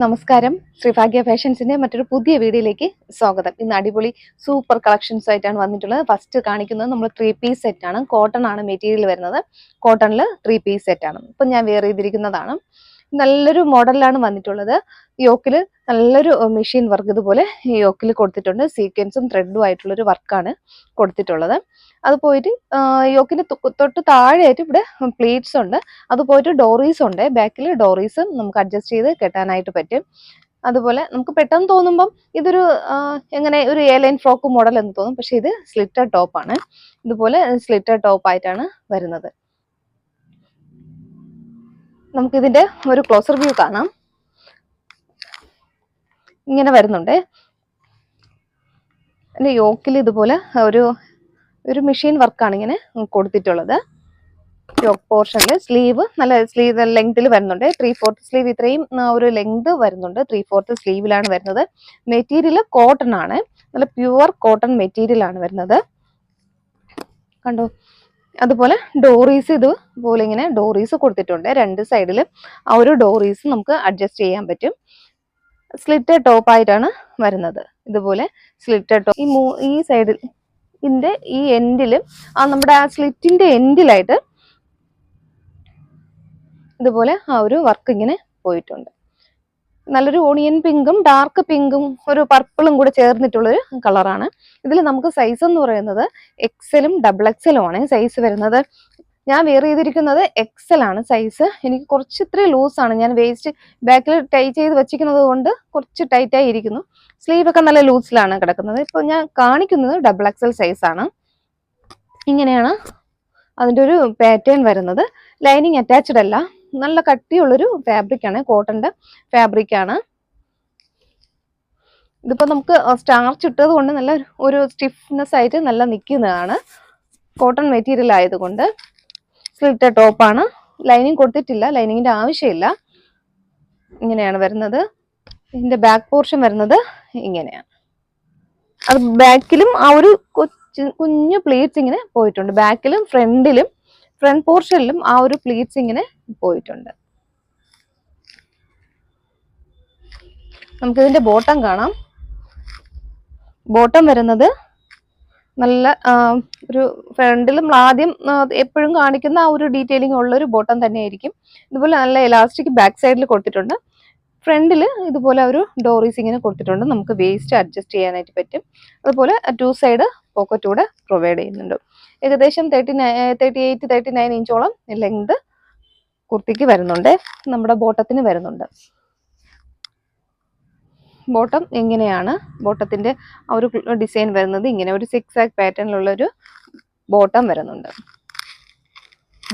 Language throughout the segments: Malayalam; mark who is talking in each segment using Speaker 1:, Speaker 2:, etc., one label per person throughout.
Speaker 1: നമസ്കാരം. ശ്രീഭാഗ്യ ഫാഷൻസിന്റെ മറ്റൊരു പുതിയ വീഡിയോയിലേക്ക് സ്വാഗതം. ഇന്ന് അടിപൊളി സൂപ്പർ കളക്ഷൻസ് ആയിട്ടാണ് വന്നിട്ടുള്ളത്. ഫസ്റ്റ് കാണിക്കുന്നത് നമ്മൾ 3 പീസ് സെറ്റ് ആണ്. കോട്ടൺ ആണ് മെറ്റീരിയൽ വരുന്നത്. കോട്ടണിൽ 3 പീസ് സെറ്റ് ആണ്. ഇപ്പൊ ഞാൻ വെയർ ചെയ്തിരിക്കുന്നതാണ്. നല്ലൊരു മോഡലിലാണ് വന്നിട്ടുള്ളത്. യോക്കിൽ നല്ലൊരു മെഷീൻ വർക്ക് ഇതുപോലെ യോക്കിൽ കൊടുത്തിട്ടുണ്ട്. സീക്വൻസും ത്രെഡും ആയിട്ടുള്ളൊരു വർക്കാണ് കൊടുത്തിട്ടുള്ളത്. അത് പോയിട്ട് യോക്കിന് തൊട്ട് താഴെയായിട്ട് ഇവിടെ പ്ലീറ്റ്സ് ഉണ്ട്. അത് പോയിട്ട് ഡോറീസ് ഉണ്ട്. ബാക്കിൽ ഡോറീസ് നമുക്ക് അഡ്ജസ്റ്റ് ചെയ്ത് കെട്ടാനായിട്ട് പറ്റും. അതുപോലെ നമുക്ക് പെട്ടെന്ന് തോന്നുമ്പം ഇതൊരു എങ്ങനെ ഒരു എ ലൈൻ ഫ്രോക്ക് മോഡൽ എന്ന് തോന്നും. പക്ഷെ ഇത് സ്ലിറ്റഡ് ടോപ്പ് ആണ്. ഇതുപോലെ സ്ലിറ്റഡ് ടോപ്പ് ആയിട്ടാണ് വരുന്നത്. നമുക്ക് ഇതിന്റെ ഒരു ക്ലോസർ വ്യൂ കാണാം. ഇങ്ങനെ വരുന്നുണ്ട്. അതിന്റെ യോക്കിൽ ഇതുപോലെ ഒരു മെഷീൻ വർക്കാണ് ഇങ്ങനെ കൊടുത്തിട്ടുള്ളത്. യോക്ക് പോർഷനിൽ സ്ലീവ് നല്ല സ്ലീവ് ലെങ്തിൽ വരുന്നുണ്ട്. 3/4 സ്ലീവ് ഇത്രയും ഒരു ലെങ്ത് വരുന്നുണ്ട്. 3/4 സ്ലീവിലാണ് വരുന്നത്. മെറ്റീരിയൽ കോട്ടൺ ആണ്. നല്ല പ്യുവർ കോട്ടൺ മെറ്റീരിയൽ ആണ് വരുന്നത്. കണ്ടോ? അതുപോലെ ഡോറീസ് ഇതുപോലെ ഇങ്ങനെ ഡോറീസ് കൊടുത്തിട്ടുണ്ട്. രണ്ട് സൈഡിലും ആ ഒരു ഡോറീസ് നമുക്ക് അഡ്ജസ്റ്റ് ചെയ്യാൻ പറ്റും. സ്ലിറ്റഡ് ടോപ്പ് ആയിട്ടാണ് വരുന്നത്. ഇതുപോലെ സ്ലിറ്റഡ് ടോപ്പ് ഈ സൈഡിൽ ഇതിന്റെ ഈ എൻഡിലും നമ്മുടെ ആ സ്ലിറ്റിന്റെ എൻഡിലായിട്ട് ഇതുപോലെ ആ ഒരു വർക്ക് ഇങ്ങനെ പോയിട്ടുണ്ട്. നല്ലൊരു ഓണിയൻ പിങ്കും ഡാർക്ക് പിങ്കും ഒരു പർപ്പിളും കൂടെ ചേർന്നിട്ടുള്ളൊരു കളറാണ്. ഇതിൽ നമുക്ക് സൈസ് എന്ന് പറയുന്നത് എക്സലും ഡബിൾ എക്സലും ആണ് സൈസ് വരുന്നത്. ഞാൻ വെയർ ചെയ്തിരിക്കുന്നത് എക്സൽ ആണ് സൈസ്. എനിക്ക് കുറച്ച് ഇത്രയും ലൂസാണ്. ഞാൻ വേസ്റ്റ് ബാക്കിൽ ടൈ ചെയ്ത് വെച്ചിരിക്കുന്നത് കൊണ്ട് കുറച്ച് ടൈറ്റായി ഇരിക്കുന്നു. സ്ലീവ് ഒക്കെ നല്ല ലൂസിലാണ് കിടക്കുന്നത്. ഇപ്പോൾ ഞാൻ കാണിക്കുന്നത് ഡബിൾ എക്സൽ സൈസ് ആണ്. ഇങ്ങനെയാണ് അതിൻ്റെ ഒരു പാറ്റേൺ വരുന്നത്. ലൈനിങ് അറ്റാച്ച്ഡ് അല്ല. നല്ല കട്ടിയുള്ളൊരു ഫാബ്രിക് ആണ്. കോട്ടന്റെ ഫാബ്രിക് ആണ്. ഇതിപ്പോ നമുക്ക് സ്റ്റാർച്ച് ഇട്ടത് കൊണ്ട് നല്ല ഒരു സ്റ്റിഫ്നെസ് ആയിട്ട് നല്ല നിൽക്കുന്നതാണ്. കോട്ടൺ മെറ്റീരിയൽ ആയതുകൊണ്ട്. സ്ലിറ്റഡ് ടോപ്പാണ്. ലൈനിങ് കൊടുത്തിട്ടില്ല. ലൈനിങ്ങിന്റെ ആവശ്യമില്ല. ഇങ്ങനെയാണ് വരുന്നത്. ഇതിന്റെ ബാക്ക് പോർഷൻ വരുന്നത് ഇങ്ങനെയാണ്. അത് ബാക്കിലും ആ ഒരു കുഞ്ഞു പ്ലീറ്റ്സ് ഇങ്ങനെ പോയിട്ടുണ്ട്. ബാക്കിലും ഫ്രണ്ടിലും ഫ്രണ്ട് പോർഷനിലും ആ ഒരു പ്ലീറ്റ്സ് ഇങ്ങനെ പോയിട്ടുണ്ട്. നമുക്കിതിന്റെ ബോട്ടം കാണാം. ബോട്ടം വരുന്നത് നല്ല ഒരു ഫ്രണ്ടിൽ നമ്മൾ ആദ്യം എപ്പോഴും കാണിക്കുന്ന ആ ഒരു ഡീറ്റെയിലിംഗ് ഉള്ള ഒരു ബോട്ടം തന്നെയായിരിക്കും. ഇതുപോലെ നല്ല എലാസ്റ്റിക് ബാക്ക് സൈഡിൽ കൊടുത്തിട്ടുണ്ട്. ഫ്രണ്ടിൽ ഇതുപോലെ ഒരു ഡോറീസ് ഇങ്ങനെ കൊടുത്തിട്ടുണ്ട്. നമുക്ക് വേസ്റ്റ് അഡ്ജസ്റ്റ് ചെയ്യാനായിട്ട് പറ്റും. അതുപോലെ 2 സൈഡ് പോക്കറ്റ് കൂടെ പ്രൊവൈഡ് ചെയ്യുന്നുണ്ട്. ഏകദേശം 38-39 ഇഞ്ചോളം ലെങ്ത് കുർത്തിക്ക് വരുന്നുണ്ട്. നമ്മുടെ ബോട്ടത്തിന് വരുന്നുണ്ട്. ബോട്ടം എങ്ങനെയാണ്? ബോട്ടത്തിന്റെ ആ ഒരു ഡിസൈൻ വരുന്നത് ഇങ്ങനെ ഒരു 6 പാറ്റേണിലുള്ള ഒരു ബോട്ടം വരുന്നുണ്ട്.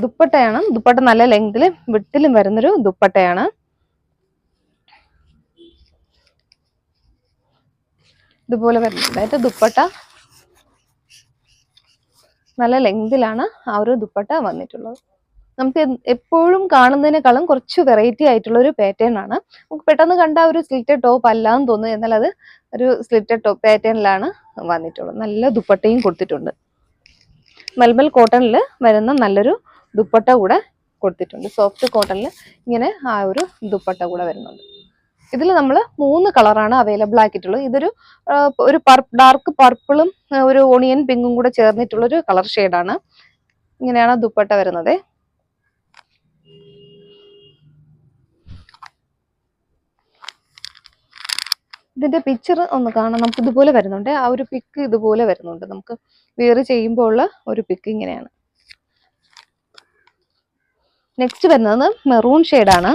Speaker 1: ദുപ്പട്ടയാണ്. ദുപ്പട്ട നല്ല ലെങ്തിലും വിട്ടിലും വരുന്നൊരു ദുപ്പട്ടയാണ്. ഇതുപോലെ വരുന്നുണ്ട്. അതിന്റെ ദുപ്പട്ട നല്ല ലെങ്തിലാണ് ആ ഒരു ദുപ്പട്ട വന്നിട്ടുള്ളത്. നമുക്ക് എപ്പോഴും കാണുന്നതിനേക്കാളും കുറച്ച് വെറൈറ്റി ആയിട്ടുള്ള ഒരു പാറ്റേൺ ആണ്. നമുക്ക് പെട്ടെന്ന് കണ്ട ഒരു സ്ലിറ്റഡ് ടോപ്പ് അല്ല എന്ന് തോന്നുന്നു. എന്നാൽ അത് ഒരു സ്ലിറ്റഡ് ടോപ്പ് പാറ്റേണിലാണ് വന്നിട്ടുള്ളത്. നല്ല ദുപ്പട്ടയും കൊടുത്തിട്ടുണ്ട്. മൽമൽ കോട്ടണിൽ വരുന്ന നല്ലൊരു ദുപ്പട്ട കൂടെ കൊടുത്തിട്ടുണ്ട്. സോഫ്റ്റ് കോട്ടണിൽ ഇങ്ങനെ ആ ഒരു ദുപ്പട്ട കൂടെ വരുന്നുണ്ട്. ഇതിൽ നമ്മൾ 3 കളറാണ് അവൈലബിൾ ആക്കിയിട്ടുള്ളത്. ഇതൊരു ഡാർക്ക് പർപ്പിളും ഒരു ഓണിയൻ പിങ്കും കൂടെ ചേർന്നിട്ടുള്ള ഒരു കളർ ഷെയ്ഡാണ്. ഇങ്ങനെയാണ് ദുപ്പട്ട വരുന്നത്. ഇതിന്റെ പിക്ചർ ഒന്ന് കാണാം. നമുക്ക് ഇതുപോലെ വരുന്നുണ്ട്. ആ ഒരു പിക്ക് ഇതുപോലെ വരുന്നുണ്ട്. നമുക്ക് വെയർ ചെയ്യുമ്പോൾ ഉള്ള ഒരു പിക്ക് ഇങ്ങനെയാണ്. നെക്സ്റ്റ് വരുന്നത് മെറൂൺ ഷെയ്ഡാണ്.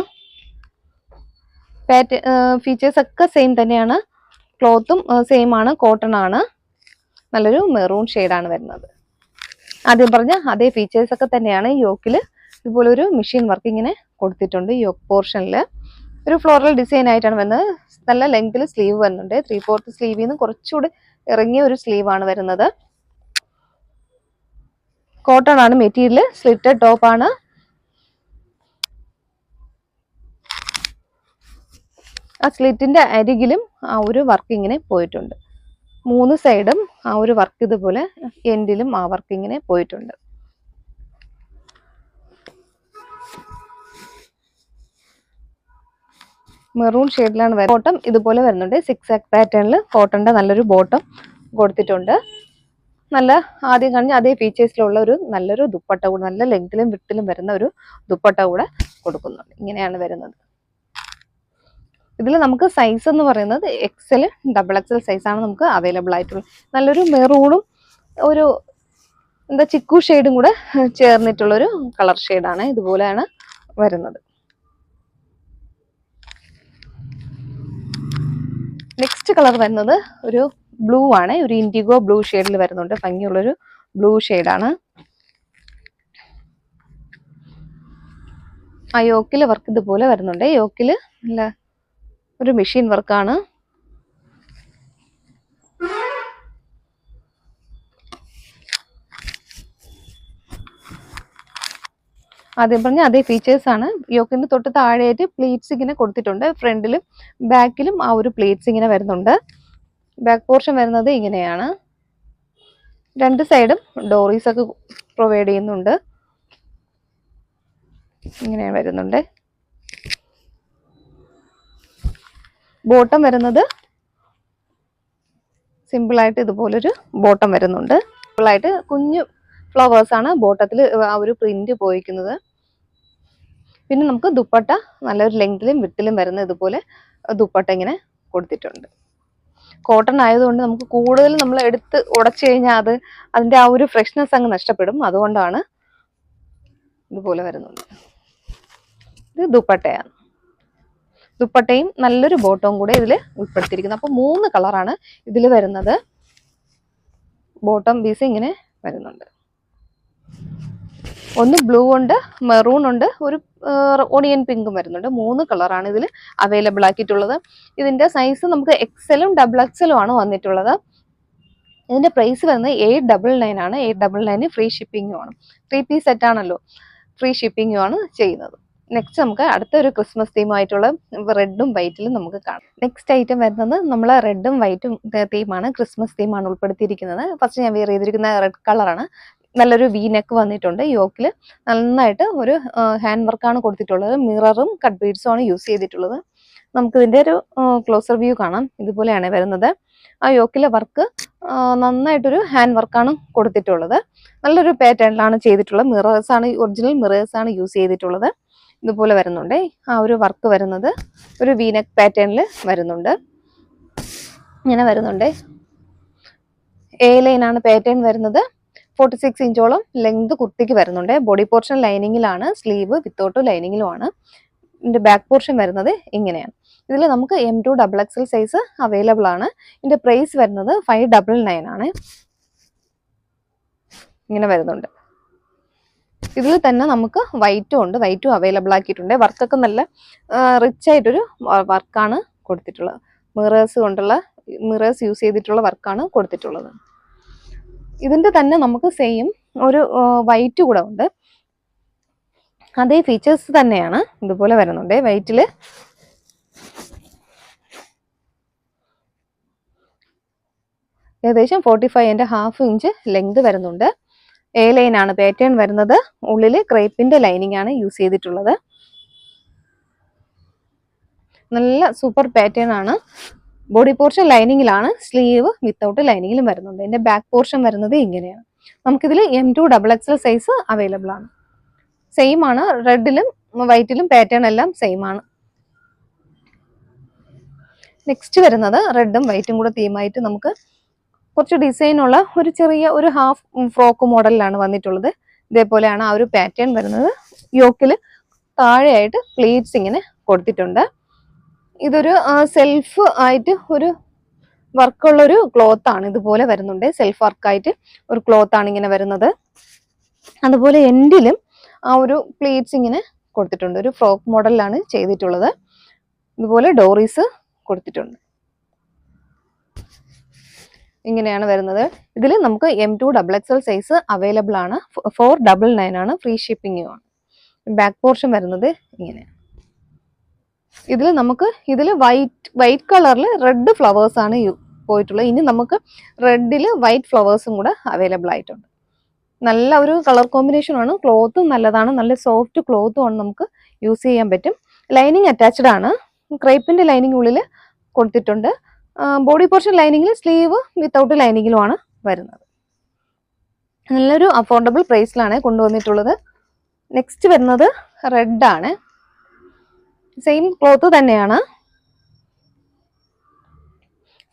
Speaker 1: ഫീച്ചേഴ്സ് ഒക്കെ സെയിം തന്നെയാണ്. ക്ലോത്തും സെയിം ആണ്. കോട്ടൺ ആണ്. നല്ലൊരു മെറൂൺ ഷെയ്ഡാണ് വരുന്നത്. ആദ്യം പറഞ്ഞ അതേ ഫീച്ചേഴ്സ് ഒക്കെ തന്നെയാണ്. യോക്കിൽ ഇതുപോലെ ഒരു മെഷീൻ വർക്ക് ഇങ്ങനെ കൊടുത്തിട്ടുണ്ട്. യോക്ക് പോർഷനിൽ ഒരു ഫ്ലോറൽ ഡിസൈൻ ആയിട്ടാണ് വരുന്നത്. നല്ല ലെങ്തിൽ സ്ലീവ് വരുന്നുണ്ട്. 3/4 സ്ലീവിൽ നിന്ന് കുറച്ചുകൂടി ഇറങ്ങിയ ഒരു സ്ലീവാണ് വരുന്നത്. കോട്ടൺ ആണ് മെറ്റീരിയൽ. സ്ലിറ്റഡ് ടോപ്പ് ആണ്. ആ സ്ലിറ്റിന്റെ അരികിലും ആ ഒരു വർക്ക് ഇങ്ങനെ പോയിട്ടുണ്ട്. 3 സൈഡും ആ ഒരു വർക്ക് ഇതുപോലെ എൻഡിലും ആ വർക്ക് ഇങ്ങനെ പോയിട്ടുണ്ട്. മെറൂൺ ഷെയ്ഡിലാണ് വരുന്നത്. ബോട്ടം ഇതുപോലെ വരുന്നുണ്ട്. 6 പാറ്റേണിൽ കോട്ടന്റെ നല്ലൊരു ബോട്ടം കൊടുത്തിട്ടുണ്ട്. നല്ല ആദ്യം കഴിഞ്ഞ അതേ ഫീച്ചേഴ്സിലുള്ള ഒരു നല്ലൊരു ദുപ്പട്ട കൂടെ, നല്ല ലെങ്തിലും വിട്ടിലും വരുന്ന ഒരു ദുപ്പട്ട കൂടെ കൊടുക്കുന്നുണ്ട്. ഇങ്ങനെയാണ് വരുന്നത്. ഇതിൽ നമുക്ക് സൈസ് എന്ന് പറയുന്നത് XL, XXL സൈസാണ് നമുക്ക് അവൈലബിൾ ആയിട്ടുള്ളത്. നല്ലൊരു മെറൂണും ഒരു എന്താ ചിക്കു ഷെയ്ഡും കൂടെ ചേർന്നിട്ടുള്ളൊരു കളർ ഷെയ്ഡാണ്. ഇതുപോലെയാണ് വരുന്നത്. നെക്സ്റ്റ് കളർ വരുന്നത് ഒരു ബ്ലൂ ആണ്. ഒരു ഇൻഡിഗോ ബ്ലൂ ഷെയ്ഡിൽ വരുന്നുണ്ട്. ഭംഗിയുള്ളൊരു ബ്ലൂ ഷെയ്ഡാണ്. ആ യോക്കില് വർക്ക് ഇതുപോലെ വരുന്നുണ്ട്. യോക്കില് നല്ല ഒരു മെഷീൻ വർക്കാണ്. ആദ്യം പറഞ്ഞ അതേ ഫീച്ചേഴ്സ് ആണ്. യോക്കിന്റെ തൊട്ട് താഴെയായിട്ട് പ്ലീറ്റ്സ് ഇങ്ങനെ കൊടുത്തിട്ടുണ്ട്. ഫ്രണ്ടിലും ബാക്കിലും ആ ഒരു പ്ലീറ്റ്സ് ഇങ്ങനെ വരുന്നുണ്ട്. ബാക്ക് പോർഷൻ വരുന്നത് ഇങ്ങനെയാണ്. രണ്ട് സൈഡും ഡോറീസ് ഒക്കെ പ്രൊവൈഡ് ചെയ്യുന്നുണ്ട്. ഇങ്ങനെ വരുന്നുണ്ട്. ബോട്ടം വരുന്നത് സിമ്പിൾ ആയിട്ട് ഇതുപോലൊരു ബോട്ടം വരുന്നുണ്ട്. സിമ്പിൾ ആയിട്ട് കുഞ്ഞു ഫ്ലവേഴ്സ് ആണ് ബോട്ടത്തിൽ ആ ഒരു പ്രിന്റ് പോയിരിക്കുന്നത്. പിന്നെ നമുക്ക് ദുപ്പട്ട നല്ലൊരു ലെങ്തിലും വിട്ടിലും വരുന്ന ഇതുപോലെ ദുപ്പട്ട ഇങ്ങനെ കൊടുത്തിട്ടുണ്ട്. കോട്ടൺ ആയതുകൊണ്ട് നമുക്ക് കൂടുതൽ നമ്മൾ എടുത്ത് ഉടച്ചു കഴിഞ്ഞാൽ അതിന്റെ ആ ഒരു ഫ്രഷ്നെസ് അങ്ങ് നഷ്ടപ്പെടും. അതുകൊണ്ടാണ് ഇതുപോലെ വരുന്നത്. ഇത് ദുപ്പട്ടയാണ്. ദുപ്പട്ടയും നല്ലൊരു ബോട്ടവും കൂടെ ഇതിൽ ഉൾപ്പെടുത്തിയിരിക്കുന്നത്. അപ്പോൾ 3 കളറാണ് ഇതിൽ വരുന്നത്. ബോട്ടം പീസ് ഇങ്ങനെ വരുന്നുണ്ട്. ഒന്ന് ബ്ലൂ ഉണ്ട്, മെറൂൺ ഉണ്ട്, ഒരു ഓണിയൻ പിങ്കും വരുന്നുണ്ട്. 3 കളറാണ് ഇതിൽ അവൈലബിൾ ആക്കിയിട്ടുള്ളത്. ഇതിന്റെ സൈസ് നമുക്ക് XL ഉം XXL ആണ് വന്നിട്ടുള്ളത്. ഇതിന്റെ പ്രൈസ് വരുന്നത് 899 ആണ്. 899 ഫ്രീ ഷിപ്പിംഗും ആണ്. 3 പീസ് സെറ്റ് ആണല്ലോ, ഫ്രീ ഷിപ്പിംഗും ആണ് ചെയ്യുന്നത്. നെക്സ്റ്റ് നമുക്ക് അടുത്തൊരു ക്രിസ്മസ് തീമായിട്ടുള്ള റെഡും വൈറ്റിലും നമുക്ക് കാണാം. നെക്സ്റ്റ് ഐറ്റം വരുന്നത് നമ്മൾ റെഡും വൈറ്റും തീമാണ്, ക്രിസ്മസ് തീമാണ് ഉൾപ്പെടുത്തിയിരിക്കുന്നത്. ഫസ്റ്റ് ഞാൻ വെയർ ചെയ്തിരിക്കുന്ന റെഡ് കളറാണ്. നല്ലൊരു വി നെക്ക് വന്നിട്ടുണ്ട്. യോക്കിൽ നന്നായിട്ട് ഒരു ഹാൻഡ് വർക്കാണ് കൊടുത്തിട്ടുള്ളത്. മിററും കട്ട് ബീഡ്സും ആണ് യൂസ് ചെയ്തിട്ടുള്ളത്. നമുക്ക് ഇതിന്റെ ഒരു ക്ലോസർ വ്യൂ കാണാം. ഇതുപോലെയാണ് വരുന്നത്. ആ യോക്കിലെ വർക്ക് നന്നായിട്ടൊരു ഹാൻഡ് വർക്കാണ് കൊടുത്തിട്ടുള്ളത്. നല്ലൊരു പാറ്റേണിലാണ് ചെയ്തിട്ടുള്ളത്. മിറേഴ്സ് ആണ്, ഒറിജിനൽ മിറേഴ്സ് ആണ് യൂസ് ചെയ്തിട്ടുള്ളത്. ഇതുപോലെ വരുന്നുണ്ട്. ആ ഒരു വർക്ക് വരുന്നത് ഒരു വീനെക്ക് പാറ്റേണിൽ വരുന്നുണ്ട്. ഇങ്ങനെ വരുന്നുണ്ട്. A ലൈനാണ് പാറ്റേൺ വരുന്നത്. 46 ഇഞ്ചോളം ലെങ്ത് കുർത്തിക്ക് വരുന്നുണ്ട്. ബോഡി പോർഷൻ ലൈനിങ്ങിലാണ്, സ്ലീവ് വിത്തൗട്ട് ലൈനിങ്ങിലുമാണ്. ഇതിന്റെ ബാക്ക് പോർഷൻ വരുന്നത് ഇങ്ങനെയാണ്. ഇതിൽ നമുക്ക് M2 XXL സൈസ് അവൈലബിൾ ആണ്. ഇതിന്റെ പ്രൈസ് വരുന്നത് 599 ആണ്. ഇങ്ങനെ വരുന്നുണ്ട്. ഇതിൽ തന്നെ നമുക്ക് വൈറ്റും ഉണ്ട്. വൈറ്റും അവൈലബിൾ ആക്കിയിട്ടുണ്ട്. വർക്കൊക്കെ നല്ല റിച്ച് ആയിട്ടൊരു വർക്കാണ് കൊടുത്തിട്ടുള്ളത്. മിറേഴ്സ് യൂസ് ചെയ്തിട്ടുള്ള വർക്കാണ് കൊടുത്തിട്ടുള്ളത്. ഇതിന്റെ തന്നെ നമുക്ക് സെയിം ഒരു വൈറ്റ് കൂടെ ഉണ്ട്. അതേ ഫീച്ചേഴ്സ് തന്നെയാണ്. ഇതുപോലെ വരുന്നുണ്ട്. വൈറ്റില് ഏകദേശം 45.5 ഇഞ്ച് ലെങ്ത് വരുന്നുണ്ട്. A ലൈനാണ് പാറ്റേൺ വരുന്നത്. ഉള്ളില് ക്രേപ്പിന്റെ ലൈനിങ് ആണ് യൂസ് ചെയ്തിട്ടുള്ളത്. നല്ല സൂപ്പർ പാറ്റേൺ ആണ്. ബോഡി പോർഷൻ ലൈനിങ്ങിലാണ്, സ്ലീവ് വിത്തൗട്ട് ലൈനിങ്ങിലും വരുന്നുണ്ട്. ഇതിന്റെ ബാക്ക് പോർഷൻ വരുന്നത് ഇങ്ങനെയാണ്. നമുക്കിതിൽ M2 XXL സൈസ് അവൈലബിൾ ആണ്. സെയിം ആണ്. റെഡിലും വൈറ്റിലും പാറ്റേൺ എല്ലാം സെയിം ആണ്. നെക്സ്റ്റ് വരുന്നത് റെഡും വൈറ്റും കൂടെ തീമായിട്ട് നമുക്ക് കുറച്ച് ഡിസൈൻ ഉള്ള ഒരു ചെറിയ ഒരു ഹാഫ് ഫ്രോക്ക് മോഡലിലാണ് വന്നിട്ടുള്ളത്. ഇതേപോലെയാണ് ആ ഒരു പാറ്റേൺ വരുന്നത്. യോക്കിൽ താഴെയായിട്ട് പ്ലീറ്റ്സ് ഇങ്ങനെ കൊടുത്തിട്ടുണ്ട്. ഇതൊരു സെൽഫ് ആയിട്ട് ഒരു വർക്കുള്ളൊരു ക്ലോത്ത് ആണ്. ഇതുപോലെ വരുന്നുണ്ട്. സെൽഫ് വർക്കായിട്ട് ഒരു ക്ലോത്ത് ആണ് ഇങ്ങനെ വരുന്നത്. അതുപോലെ എൻഡിലും ആ ഒരു പ്ലീറ്റ്സ് ഇങ്ങനെ കൊടുത്തിട്ടുണ്ട്. ഒരു ഫ്രോക്ക് മോഡലിലാണ് ചെയ്തിട്ടുള്ളത്. ഇതുപോലെ ഡോറീസ് കൊടുത്തിട്ടുണ്ട്. ഇങ്ങനെയാണ് വരുന്നത്. ഇതിൽ നമുക്ക് M2 XXL സൈസ് അവൈലബിൾ ആണ്. 499 ആണ്. ഫ്രീ ഷിപ്പിംഗും ആണ്. ബാക്ക് പോർഷൻ വരുന്നത് ഇങ്ങനെ. ഇതിൽ വൈറ്റ് കളറിൽ റെഡ് ഫ്ലവേഴ്സ് ആണ് പോയിട്ടുള്ളത്. ഇനി നമുക്ക് റെഡിൽ വൈറ്റ് ഫ്ലവേഴ്സും കൂടെ അവൈലബിൾ ആയിട്ടുണ്ട്. നല്ല ഒരു കളർ കോമ്പിനേഷൻ ആണ്. ക്ലോത്തും നല്ലതാണ്. നല്ല സോഫ്റ്റ് ക്ലോത്തും ആണ്. നമുക്ക് യൂസ് ചെയ്യാൻ പറ്റും. ലൈനിങ് അറ്റാച്ച്ഡ് ആണ്. ക്രേപ്പിന്റെ ലൈനിങ് ഉള്ളിൽ കൊടുത്തിട്ടുണ്ട്. ബോഡി പോർഷൻ ലൈനിങ്ങിൽ, സ്ലീവ് വിത്തൗട്ട് ലൈനിങ്ങിലുമാണ് വരുന്നത്. നല്ലൊരു അഫോർഡബിൾ പ്രൈസിലാണ് കൊണ്ടുവന്നിട്ടുള്ളത്. നെക്സ്റ്റ് വരുന്നത് റെഡ് ആണ്. സെയിം ക്ലോത്ത് തന്നെയാണ്.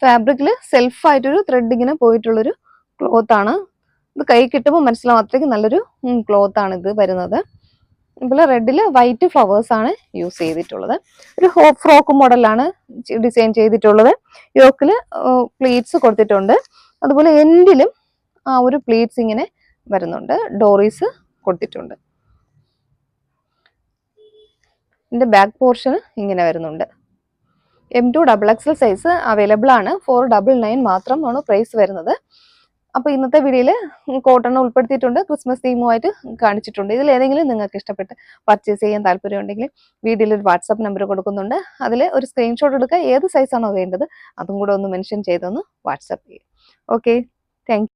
Speaker 1: ഫാബ്രിക്കിൽ സെൽഫായിട്ടൊരു ത്രെഡ് ഇങ്ങനെ പോയിട്ടുള്ളൊരു ക്ലോത്ത് ആണ്. ഇത് കൈ കിട്ടുമ്പോൾ മനസ്സിലാവും അത്രയ്ക്ക് നല്ലൊരു ക്ലോത്ത് ആണ് ഇത് വരുന്നത്. അതുപോലെ റെഡിൽ വൈറ്റ് ഫ്ലവേഴ്സ് ആണ് യൂസ് ചെയ്തിട്ടുള്ളത്. ഒരു ഫ്രോക്ക് മോഡലാണ് ഡിസൈൻ ചെയ്തിട്ടുള്ളത്. യോക്കിൽ പ്ലീറ്റ്സ് കൊടുത്തിട്ടുണ്ട്. അതുപോലെ എൻഡിലും ആ ഒരു പ്ലീറ്റ്സ് ഇങ്ങനെ വരുന്നുണ്ട്. ഡോറീസ് കൊടുത്തിട്ടുണ്ട്. ഇതിന്റെ ബാക്ക് പോർഷൻ ഇങ്ങനെ വരുന്നുണ്ട്. M2 XXL സൈസ് അവൈലബിൾ ആണ്. 499 മാത്രമാണ് പ്രൈസ് വരുന്നത്. അപ്പോൾ ഇന്നത്തെ വീഡിയോയിൽ കോട്ടൺ ഉൾപ്പെടുത്തിയിട്ടുണ്ട്. ക്രിസ്മസ് തീമുമായിട്ട് കാണിച്ചിട്ടുണ്ട്. ഇതിൽ ഏതെങ്കിലും നിങ്ങൾക്ക് ഇഷ്ടപ്പെട്ട് പർച്ചേസ് ചെയ്യാൻ താല്പര്യമുണ്ടെങ്കിൽ വീഡിയോയിൽ ഒരു വാട്സാപ്പ് നമ്പർ കൊടുക്കുന്നുണ്ട്. അതിൽ ഒരു സ്ക്രീൻഷോട്ട് എടുക്കുക. ഏത് സൈസാണോ വേണ്ടത് അതും കൂടെ ഒന്ന് മെൻഷൻ ചെയ്തൊന്ന് വാട്സാപ്പ് ചെയ്യും. Okay, thank